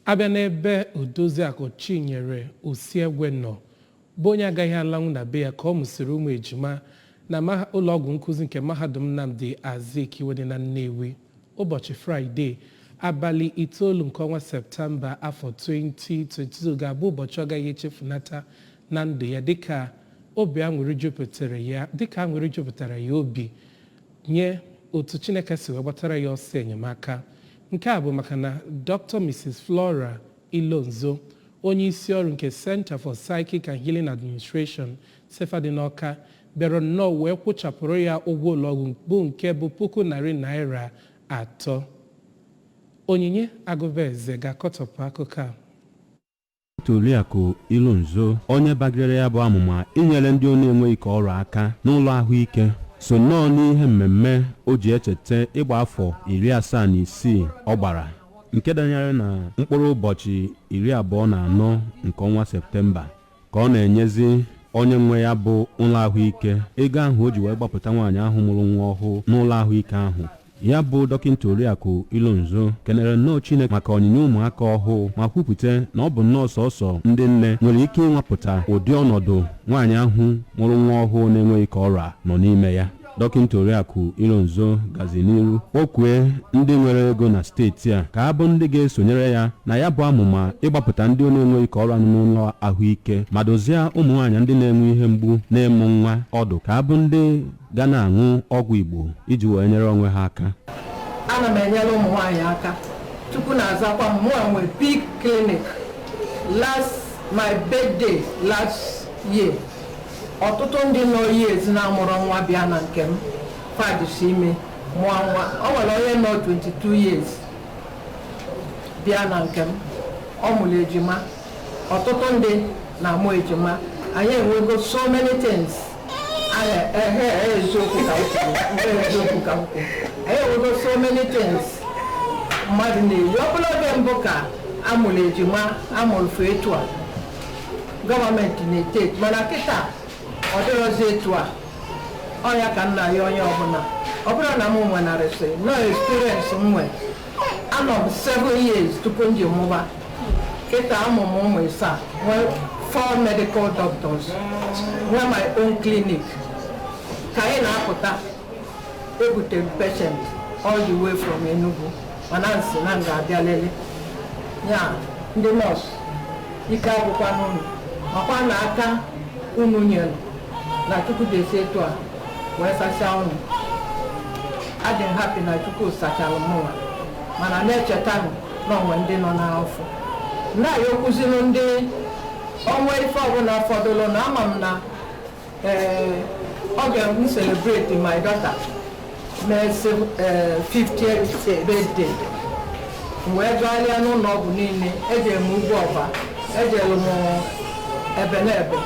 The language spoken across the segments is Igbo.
abịa n'ebe Odoziakụ Chinyere Osiegwe nọ bụ onye agaghị alanwu na be ya ka ọ mụsịrị ụmụ ejima na ụlọọgwụ nkụzi nke mahadum Nnamdi Azikiwe dị na Nnewi ụbọchị Fraịde abalị 9 nke ọnwa Septemba afọ 2022 ga-abụ ụbọchị ọ gaghị echefunata na ndụ ya dịka aṅụrị jupụtara ya obi nye otu Chineke si wee gbatara ya ọsọ enyemaka. Nke a bụ maka na Dr. Mrs. Flora Ilonzo, onye isi ọrụ nke Center for Psychic and Healing Administration Sefa dị n'Awka, bịara nnọọ wee kwụchapụrụ ya ụgwọ ụlọọgwụ bụ nke bụ $300,000. Onyinye Agụbeze ga-akọtọpụ akụkọ a. Oriakụ Ilonzo, onye bagidere ya bụ amụma inyere ndị na-enweghị ka ọrụ aka n'ụlọ ahụike, so nnọọ n'ihe mmemme o ji echeta ịgba afọ 76 ọ gbara, nke danyere na mkpụrụ ụbọchị 24 nke ọnwa Septemba ka ọ na-enyezi onye nwe ya bụ ụlọ ahụike ego ahụ o ji wee gbapụta nwaanyị ahụ mụrụ nwa ọhụụ n'ụlọ ahụike ahụ. Ya bụ Dokinta Oriakụ Ilonzo kenere nnọọ Chineke maka onyinye ụmụaka ọhụụ ma kwupụta na ọ bụ nnọọ sọsọ ndị nne nwere ike ịnwapụta ụdị ọnọdụ nwaanyị ahụ mụrụ nwa ọhụụ na-enweghị ka ọra nọ n'ime ya. Dokinta Oriakụ Ilonzo gazi n'iru kpọkwue ndị nwere ego na steeti a ka ha bụ ndị ga-esonyere ya na ya bụ amụma ịgbapụta ndị na-enweghị ka ọrụ n'ụlọ ahụike ma dozie ụmụ nwaanyị ndị na-enwe ihe mgbu na-emu nwa ọdụ ka ha bụ ndị ga na-aṅụ ọgwụ Igbo iji wee nyere onwe ha aka. Ana m enyere ụmụ nwaanyị aka. Chukwu na-azakwa m nwe big clinic my birthday last year. Ọtụtụ ndị nọ years na-amụrụ nwa bịa na nke m fadisi ime mụọ nwa. O nwere onye nọ 22 years bịa na nke m ọ mụrụ ejima. Ọtụtụ ndị na-amụ ejima. Anyị enwego so many things. Anyị enwego so many things mmadụ na-eyi. Ọ bụla oge mbụ ka amụrụ ejima amụrụ fe etu a gọọmenti na-eteti, mana kịta ọ dịrọzi etu a. Ọnya ka nna ya onye ọbụla ọ bụrụ na m nwenarịsị no experience m nwe. Anọ m 7 years tupu m ji mụba. Kịta amụmụ ụmụ ịsaa nwee 4 medical doctors, nwee my own clinic. Ka anyị na-apụta ebutere patient all the way from Enugu mana nsị na nga abịa lele ya ndị nọọsụ ike agwụkwa n'ụlọ makwa na aka unu nyere na Chukwu ga-esi etu a wee sachaa ụnụ. Adị m happy na Chukwu sachara mụnwa mana na-echeta na onwe ndị nọ n'afọ na-ayọ okụzinụ ndị ọnwa ife ọbụla fọdụrụ na ama m na ọ ga-m celebrate my daughter Mercy 50th birthday. Wee jụọrịa n'ụlọ ọgwụ niile ejere m Ugwu ọba, ejere m Ebenebe,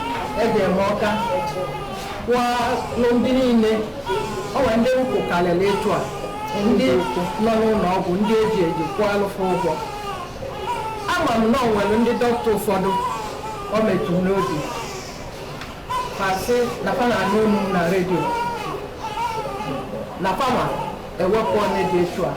ejere m Ọka kwụọ ndị niile. O nwere ndị nkwụ karịrị etu a, ndị nọ n'ụlọ ọgwụ ndị eji kwụọ alụfụ ụgwọ. Ama m na o nwere ndị dọkịta ụfọdụ o metụrụ n'obi pasị na fa na-anụ unu na redio na fama ewepụ onye dị etu a.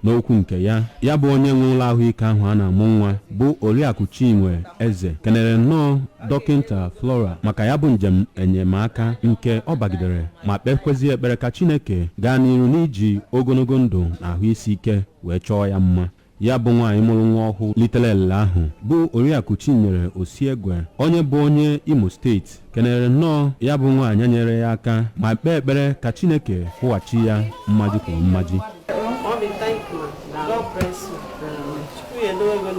N'okwu nke ya bụ onye nwe ụlọ ahụike ahụ a na-amụ nwa bụ Oriakụ Chinwe Eze kenere nnọọ Dokinta Flora maka ya bụ njem enyemaka nke ọ bagidere ma kpekwezi ekpere ka Chineke gaa n'iru n'iji ogologo ndụ na ahụ isi ike wee chọọ ya mma. Ya bụ nwaanyị mụrụ nwa ọhụụ litere elele ahụ bụ Oriakụ Chinyere Osiegwe, onye bụ onye Imo steeti, kenere nnọọ ya bụ nwaanyị nyere ya aka ma kpee ekpere ka Chineke kwụghachi ya mmaji kwuru mmaji.